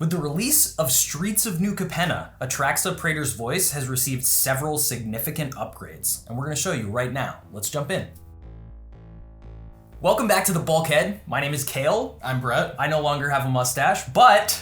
With the release of Streets of New Capenna, Atraxa Praetors Voice has received several significant upgrades, and we're going to show you right now. Let's jump in. Welcome back to the Bulkhead. My name is Kale. I'm Brett. I no longer have a mustache, but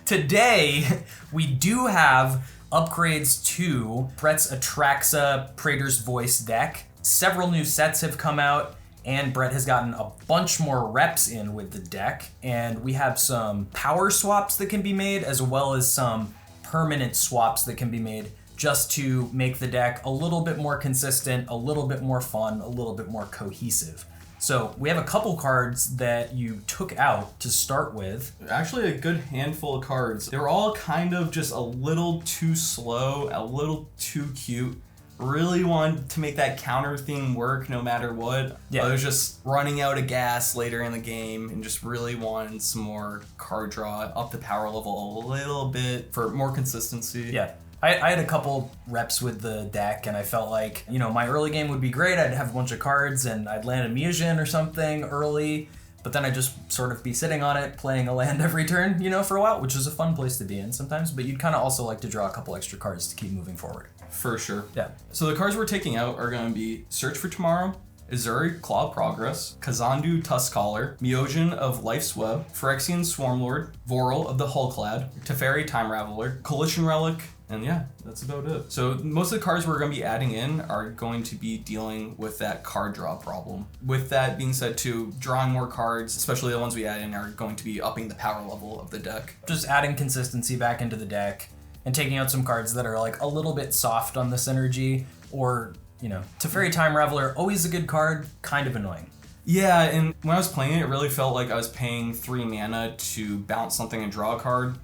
today we do have upgrades to Brett's Atraxa Praetors Voice deck. Several new sets have come out, and Brett has gotten a bunch more reps in with the deck, and we have some power swaps that can be made, as well as some permanent swaps that can be made just to make the deck a little bit more consistent, a little bit more fun, a little bit more cohesive. So we have a couple cards that you took out to start with. Actually, a good handful of cards. They were all kind of just a little too slow, a little too cute. Really wanted to make that counter thing work no matter what. Yeah. I was just running out of gas later in the game and just really wanted some more card draw, up the power level a little bit for more consistency. Yeah. I had a couple reps with the deck, and I felt like, my early game would be great. I'd have a bunch of cards, and I'd land a Musion or something early, but then I'd just sort of be sitting on it, playing a land every turn, for a while, which is a fun place to be in sometimes, but you'd kind of also like to draw a couple extra cards to keep moving forward. For sure. Yeah. So the cards we're taking out are going to be Search for Tomorrow, Azuri Claw of Progress, Kazandu Tuskcaller, Miosian of Life's Web, Phyrexian Swarmlord, Voral of the Hullclad, Teferi Time Raveler, Coalition Relic, and yeah, that's about it. So most of the cards we're going to be adding in are going to be dealing with that card draw problem. With that being said too, drawing more cards, especially the ones we add in, are going to be upping the power level of the deck. Just adding consistency back into the deck and taking out some cards that are like a little bit soft on the synergy, or, Teferi Time Raveler, always a good card, kind of annoying. Yeah, and when I was playing it really felt like I was paying 3 mana to bounce something and draw a card,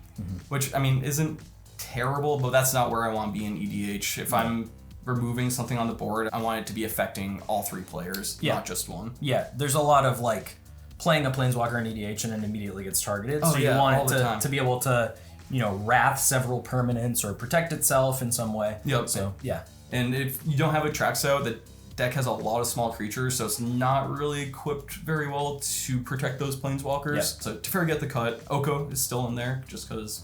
which, isn't terrible, but that's not where I want to be in EDH. If I'm removing something on the board, I want it to be affecting all 3 players, not just one. Yeah, there's a lot of playing a Planeswalker in EDH and it immediately gets targeted, so you yeah, want it to be able to, wrath several permanents or protect itself in some way. Yep. So, yeah. And if you don't have Atraxa, the deck has a lot of small creatures, so it's not really equipped very well to protect those Planeswalkers. Yeah. So to forget the cut, Oko is still in there, just because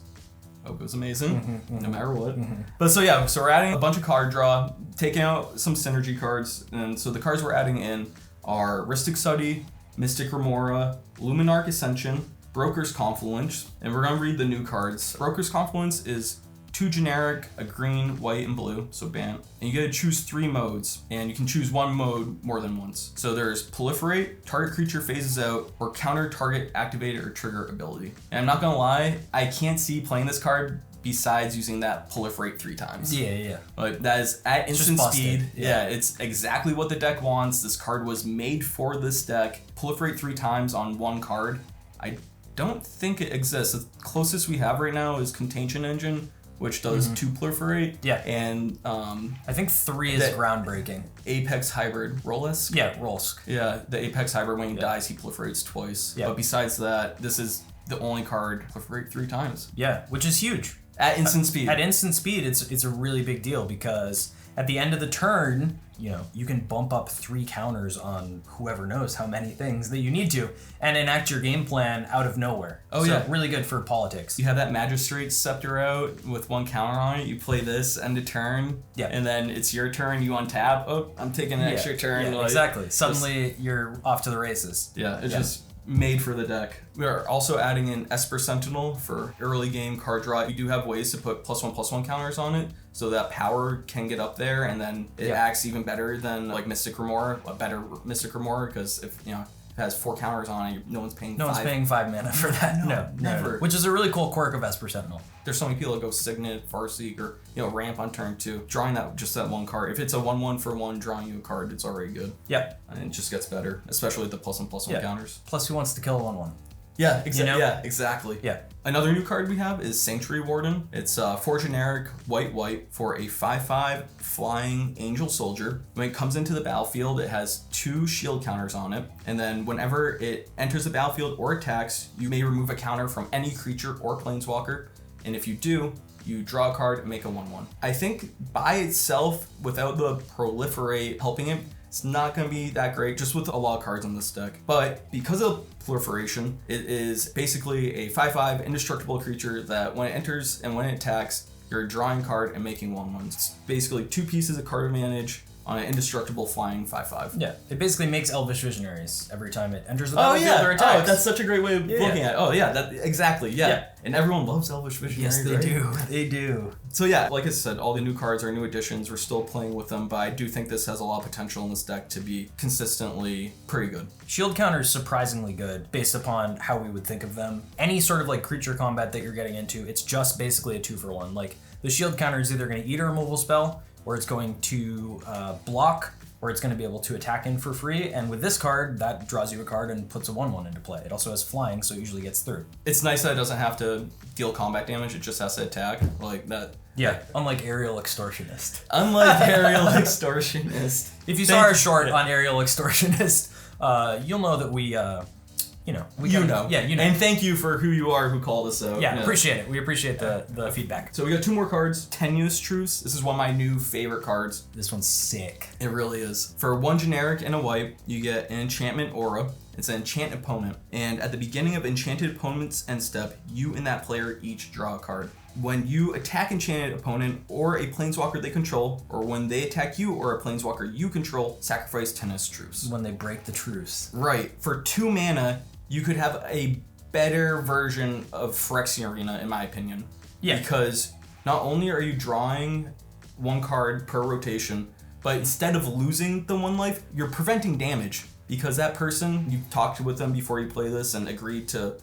Oko's amazing, no matter what. But so we're adding a bunch of card draw, taking out some synergy cards, and so the cards we're adding in are Rhystic Study, Mystic Remora, Luminarch Ascension, Brokers Confluence, and we're going to read the new cards. Brokers Confluence is 2 generic, a green, white, and blue, so BANT. And you get to choose 3 modes, and you can choose one mode more than once. So there's Proliferate, target creature phases out, or counter target activated or trigger ability. And I'm not gonna lie, I can't see playing this card besides using that Proliferate 3 times. Yeah. But that is at instant speed. Yeah, it's exactly what the deck wants. This card was made for this deck. Proliferate 3 times on one card. I don't think it exists. The closest we have right now is Contagion Engine, which does 2 Proliferate. Yeah. And I think 3 is groundbreaking. Apex Hybrid, Rollisk? Yeah, Rollisk. Yeah, the Apex Hybrid, when he dies, he proliferates twice. Yeah. But besides that, this is the only card proliferate 3 times. Yeah, which is huge. At instant speed. At instant speed, it's a really big deal, because at the end of the turn, you can bump up 3 counters on whoever knows how many things that you need to, and enact your game plan out of nowhere. Oh, so yeah. Really good for politics. You have that Magistrate Scepter out with 1 counter on it. You play this end of turn. Yeah. And then it's your turn. You untap. Oh, I'm taking an extra turn. Yeah, exactly. Suddenly you're off to the races. Yeah, it's just made for the deck. We are also adding in Esper Sentinel for early game card draw. You do have ways to put +1/+1 counters on it, so that power can get up there, and then it acts even better than Mystic Remora, a better Mystic Remora, because if it has 4 counters on it, no one's paying 5. No one's paying 5 mana for that. No, never. Which is a really cool quirk of Esper Sentinel. There's so many people that go Signet, Farseek, or ramp on turn 2. Drawing that 1 card. If it's a 1/1 for 1, drawing you a card, it's already good. Yep. And it just gets better, especially with the +1/+1 counters. Plus, who wants to kill a 1/1? Yeah, exactly. Yeah. Another new card we have is Sanctuary Warden. It's 4 generic, white for a 5/5 flying angel soldier. When it comes into the battlefield, it has 2 shield counters on it. And then whenever it enters the battlefield or attacks, you may remove a counter from any creature or planeswalker. And if you do, you draw a card and make a 1/1. I think by itself, without the Proliferate helping it, It's not going to be that great just with a lot of cards in this deck. But because of proliferation, it is basically a 5/5 indestructible creature that when it enters and when it attacks, you're drawing a card and making 1/1. It's basically 2 pieces of card advantage on an indestructible flying 5/5. Yeah, it basically makes Elvish Visionaries every time it enters the battlefield or attacks. Oh, that's such a great way of looking at it. Oh yeah, that exactly. Yeah. And everyone loves Elvish Visionaries. Yes, they right? do. They do. So yeah, like I said, all the new cards are new additions. We're still playing with them, but I do think this has a lot of potential in this deck to be consistently pretty good. Shield counter is surprisingly good based upon how we would think of them. Any sort of like creature combat that you're getting into, it's just basically a 2-for-1. Like the shield counter is either going to eat a removal spell, or it's going to block, or it's going to be able to attack in for free. And with this card, that draws you a card and puts a 1/1 into play. It also has flying, so it usually gets through. It's nice that it doesn't have to deal combat damage, it just has to attack. Like that. Yeah, unlike Aerial Extortionist. Unlike Aerial Extortionist. If you saw our short on Aerial Extortionist, you'll know that we know. Yeah, you know. And thank you for who you are who called us out. Yeah, appreciate it. We appreciate the feedback. So we got 2 more cards. Tenuous Truce. This is one of my new favorite cards. This one's sick. It really is. For 1 generic and a white, you get an enchantment aura. It's an enchant opponent. And at the beginning of enchanted opponent's end step, you and that player each draw a card. When you attack enchanted opponent or a planeswalker they control, or when they attack you or a planeswalker you control, sacrifice Tenuous Truce. When they break the truce. Right. For 2 mana, you could have a better version of Phyrexian Arena, in my opinion. Yeah. Because not only are you drawing 1 card per rotation, but instead of losing the 1 life, you're preventing damage. Because that person, you talked with them before you play this and agreed to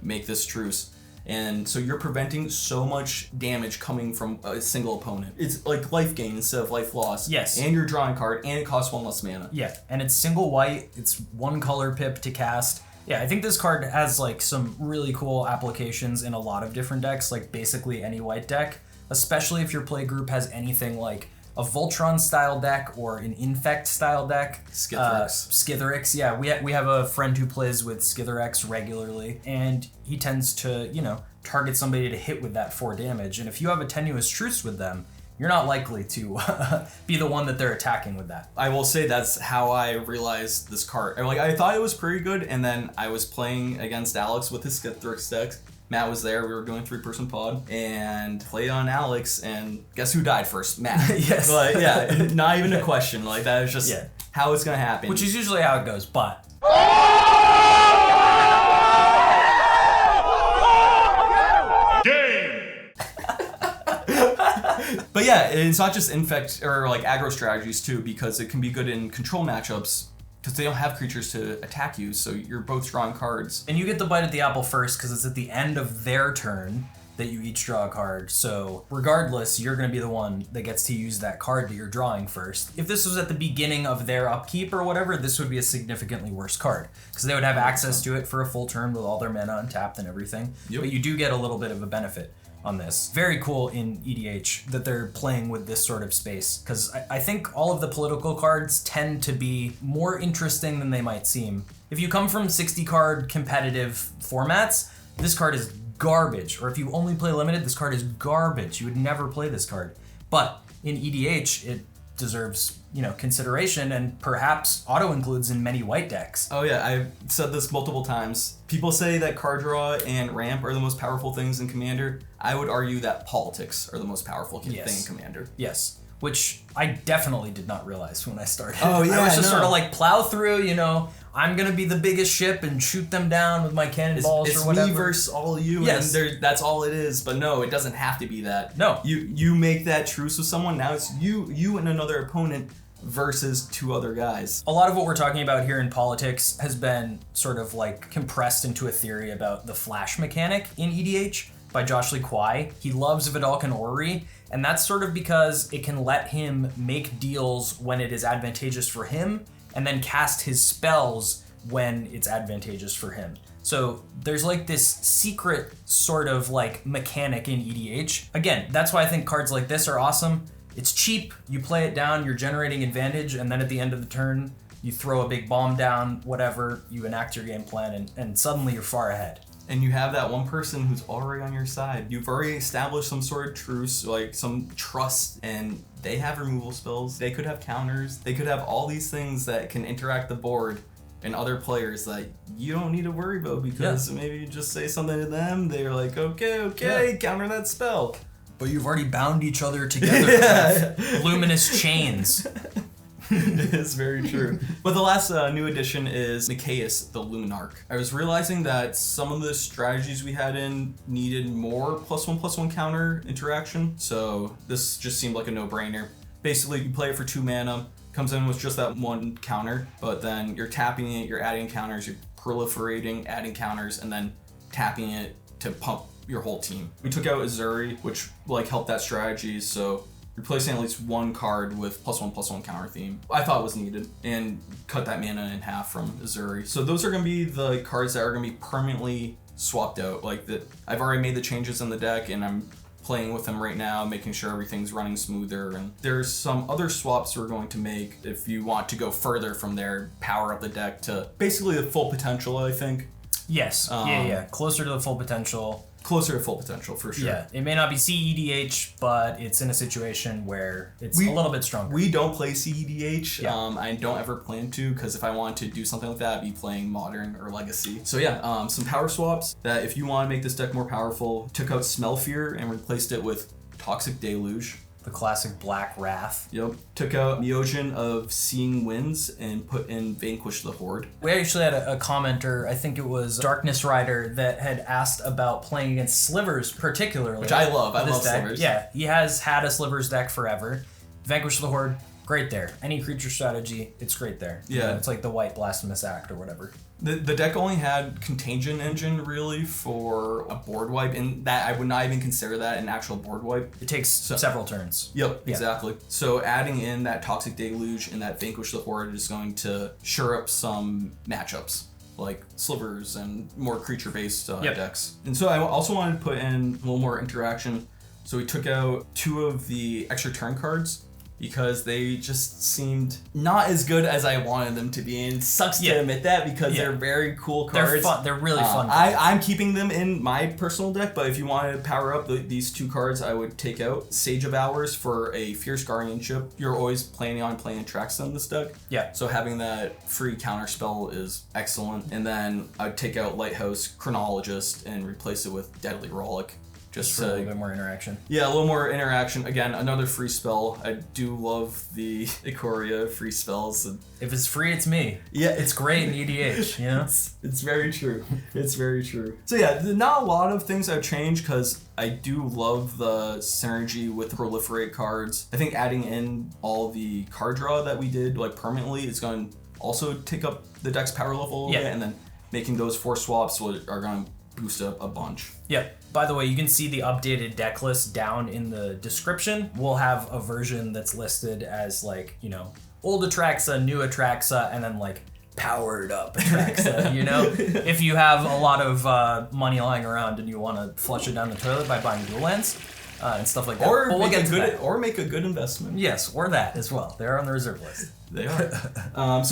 make this truce. And so you're preventing so much damage coming from a single opponent. It's like life gain instead of life loss. Yes. And you're drawing a card, and it costs 1 less mana. Yeah, and it's single white, it's 1 color pip to cast. Yeah, I think this card has like some really cool applications in a lot of different decks, like basically any white deck, especially if your play group has anything like a Voltron style deck or an Infect style deck. Skithiryx, yeah. We have a friend who plays with Skithiryx regularly, and he tends to, target somebody to hit with that 4 damage. And if you have a Tenuous Truce with them, you're not likely to be the one that they're attacking with that. I will say that's how I realized this card. Like, I thought it was pretty good, and then I was playing against Alex with his Skithiryx decks. Matt was there, we were doing 3-person pod, and played on Alex, and guess who died first? Matt. Yes. But yeah, not even a question. Like, that is just how it's gonna happen. Which is usually how it goes, but... But yeah, it's not just infect or like aggro strategies too, because it can be good in control matchups because they don't have creatures to attack you, so you're both drawing cards. And you get the bite at the apple first because it's at the end of their turn that you each draw a card. So regardless, you're going to be the one that gets to use that card that you're drawing first. If this was at the beginning of their upkeep or whatever, this would be a significantly worse card because they would have access to it for a full turn with all their mana untapped and everything. Yep. But you do get a little bit of a benefit on this. Very cool in EDH that they're playing with this sort of space, because I think all of the political cards tend to be more interesting than they might seem. If you come from 60 card competitive formats, this card is garbage. Or if you only play limited, this card is garbage. You would never play this card. But in EDH, it deserves, consideration and perhaps auto-includes in many white decks. Oh yeah, I've said this multiple times. People say that card draw and ramp are the most powerful things in Commander. I would argue that politics are the most powerful thing in Commander. Yes, which I definitely did not realize when I started. Oh yeah, I was just sort of like plow through, I'm gonna be the biggest ship and shoot them down with my cannonballs or whatever. It's me versus all of you, yes. And that's all it is. But no, it doesn't have to be that. No. You make that truce with someone, now it's you and another opponent versus 2 other guys. A lot of what we're talking about here in politics has been sort of like compressed into a theory about the flash mechanic in EDH by Josh Lee Kwai. He loves Vidalcan Orrery, and that's sort of because it can let him make deals when it is advantageous for him, and then cast his spells when it's advantageous for him. So there's like this secret sort of like mechanic in EDH. Again, that's why I think cards like this are awesome. It's cheap, you play it down, you're generating advantage, and then at the end of the turn, you throw a big bomb down, whatever, you enact your game plan, and suddenly you're far ahead. and you have that one person who's already on your side. You've already established some sort of truce, like some trust, and they have removal spells. They could have counters. They could have all these things that can interact the board and other players that you don't need to worry about because maybe you just say something to them. They're like, okay, counter that spell. But you've already bound each other together with luminous chains. It is very true. But the last new addition is Michaeus the Lunar. I was realizing that some of the strategies we had in needed more +1/+1 counter interaction, so this just seemed like a no-brainer. Basically, you play it for 2 mana, comes in with just that 1 counter, but then you're tapping it, you're adding counters, you're proliferating, adding counters, and then tapping it to pump your whole team. We took out Azuri, which helped that strategy, so replacing at least 1 card with +1/+1 counter theme, I thought was needed, and cut that mana in half from Azuri. So those are going to be the cards that are going to be permanently swapped out. I've already made the changes in the deck, and I'm playing with them right now, making sure everything's running smoother. And there's some other swaps we're going to make if you want to go further from there, power up the deck to basically the full potential, I think. Yes. Closer to the full potential. Closer to full potential, for sure. Yeah, it may not be CEDH, but it's in a situation where it's a little bit stronger. We don't play CEDH. Yeah. I don't ever plan to, because if I wanted to do something like that, I'd be playing Modern or Legacy. So yeah, some power swaps that if you want to make this deck more powerful, took out Smell Fear and replaced it with Toxic Deluge. The classic Black Wrath. Yep. Took out Neogen of Seeing Winds and put in Vanquish the Horde. We actually had a commenter, I think it was Darkness Rider, that had asked about playing against Slivers particularly. Which I love. I love deck. Slivers. Yeah, he has had a Slivers deck forever. Vanquish the Horde, great there. Any creature strategy, it's great there. Yeah. It's like the White Blasphemous Act or whatever. The deck only had Contagion Engine, really, for a board wipe, and that I would not even consider that an actual board wipe. It takes several turns. Yep, exactly. So adding in that Toxic Deluge and that Vanquish the Horde is going to shore up some matchups, like Slivers and more creature-based decks. And so I also wanted to put in a little more interaction. So we took out 2 of the extra turn cards, because they just seemed not as good as I wanted them to be. And it sucks to admit that, because they're very cool cards. They're fun. They're really fun. I'm keeping them in my personal deck, but if you wanted to power up these 2 cards, I would take out Sage of Hours for a Fierce Guardianship. You're always planning on playing Atraxa in this deck. Yeah. So having that free counter spell is excellent. And then I'd take out Lighthouse Chronologist and replace it with Deadly Rollick. Just for a little bit more interaction. Yeah, a little more interaction. Again, another free spell. I do love the Ikoria free spells. If it's free, it's me. Yeah, it's great in EDH. You know, it's very true. It's very true. So yeah, not a lot of things I've changed, because I do love the synergy with proliferate cards. I think adding in all the card draw that we did permanently is going to also take up the deck's power level a bit, and then making those 4 swaps are going to boost up a bunch. Yep. By the way, you can see the updated deck list down in the description. We'll have a version that's listed as old Atraxa, new Atraxa, and then powered up Atraxa, If you have a lot of money lying around and you want to flush it down the toilet by buying dual lands and stuff like that. Or make a good investment. Yes, or that as well. They're on the reserve list. They are.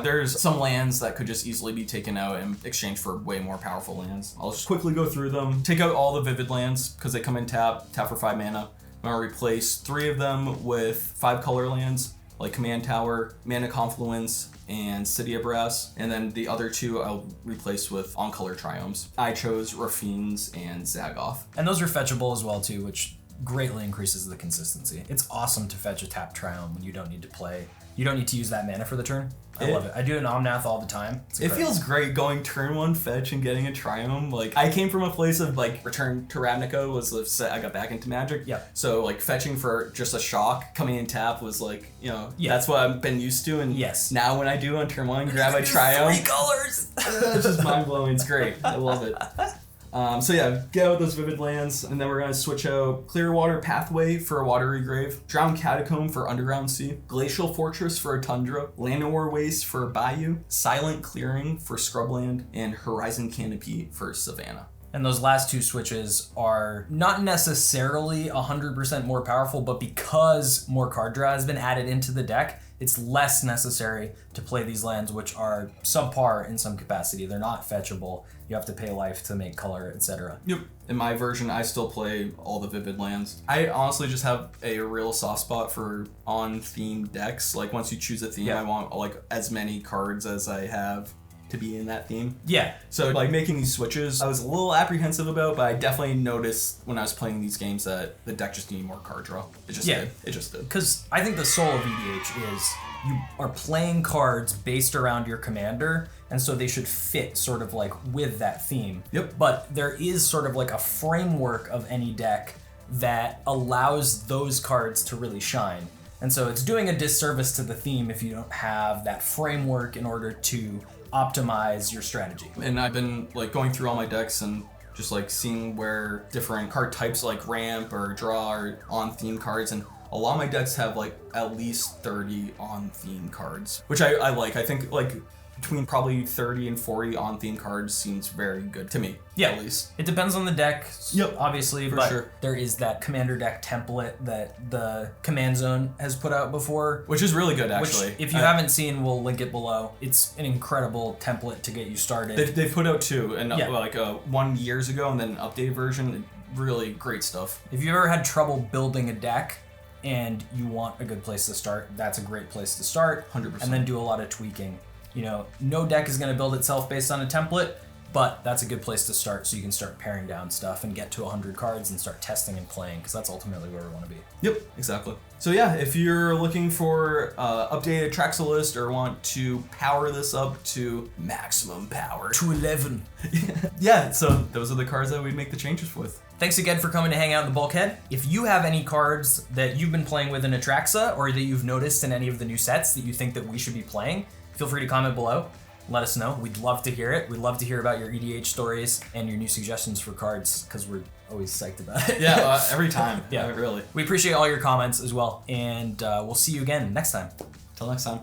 There's some lands that could just easily be taken out in exchange for way more powerful lands. I'll just quickly go through them. Take out all the Vivid lands, because they come in tap for 5 mana. I'm going to replace 3 of them with 5 color lands, like Command Tower, Mana Confluence, and City of Brass. And then the other 2 I'll replace with on-color Triomes. I chose Rafines and Zagoth. And those are fetchable as well too, which greatly increases the consistency. It's awesome to fetch a tap Triome when you don't need to play. You don't need to use that mana for the turn. I love it. I do an Omnath all the time. It feels great going turn 1 fetch and getting a Triome. I came from a place of Return to Ravnica was the set I got back into Magic. Yeah. So fetching for just a shock coming in tap was that's what I've been used to. And now when I do on turn 1, grab a Triome. 3 colors. It's just mind blowing. It's great. I love it. Get out those Vivid lands, and then we're going to switch out Clearwater Pathway for a Watery Grave, Drowned Catacomb for Underground Sea, Glacial Fortress for a Tundra, Llanowar Waste for a Bayou, Silent Clearing for Scrubland, and Horizon Canopy for Savannah. And those last 2 switches are not necessarily 100% more powerful, but because more card draw has been added into the deck, it's less necessary to play these lands, which are subpar in some capacity. They're not fetchable. You have to pay life to make color, etc. Yep. In my version, I still play all the Vivid lands. I honestly just have a real soft spot for on-theme decks. Like, once you choose a theme, I want, like, as many cards as I have to be in that theme. Yeah. So, like, making these switches, I was a little apprehensive about, but I definitely noticed when I was playing these games that the deck just needed more card draw. It just did. It just did. Because I think the soul of EDH is you are playing cards based around your commander, and so they should fit sort of like with that theme. Yep. But there is sort of like a framework of any deck that allows those cards to really shine. And so it's doing a disservice to the theme if you don't have that framework in order to optimize your strategy. And I've been like going through all my decks and just like seeing where different card types like ramp or draw are on theme cards, and a lot of my decks have like at least 30 on theme cards, which I like. I think like between probably 30 and 40 on theme cards seems very good to me. Yeah, at least. It depends on the deck, obviously, but sure. There is that commander deck template that the Command Zone has put out before. Which is really good, actually. Which, if you haven't seen, we'll link it below. It's an incredible template to get you started. They've put out two, and like 1 year ago, and then an updated version. Really great stuff. If you've ever had trouble building a deck and you want a good place to start, that's a great place to start. 100%. And then do a lot of tweaking. You know, no deck is going to build itself based on a template, but that's a good place to start so you can start paring down stuff and get to 100 cards and start testing and playing, because that's ultimately where we want to be. Yep, exactly. So yeah, if you're looking for updated Atraxa list or want to power this up to maximum power. To 11. Yeah, so those are the cards that we make the changes with. Thanks again for coming to hang out in the bulkhead. If you have any cards that you've been playing with in Atraxa, or that you've noticed in any of the new sets that you think that we should be playing, feel free to comment below. Let us know. We'd love to hear it. We'd love to hear about your EDH stories and your new suggestions for cards, because we're always psyched about it. Yeah, every time. Yeah, really. We appreciate all your comments as well, and we'll see you again next time. Till next time.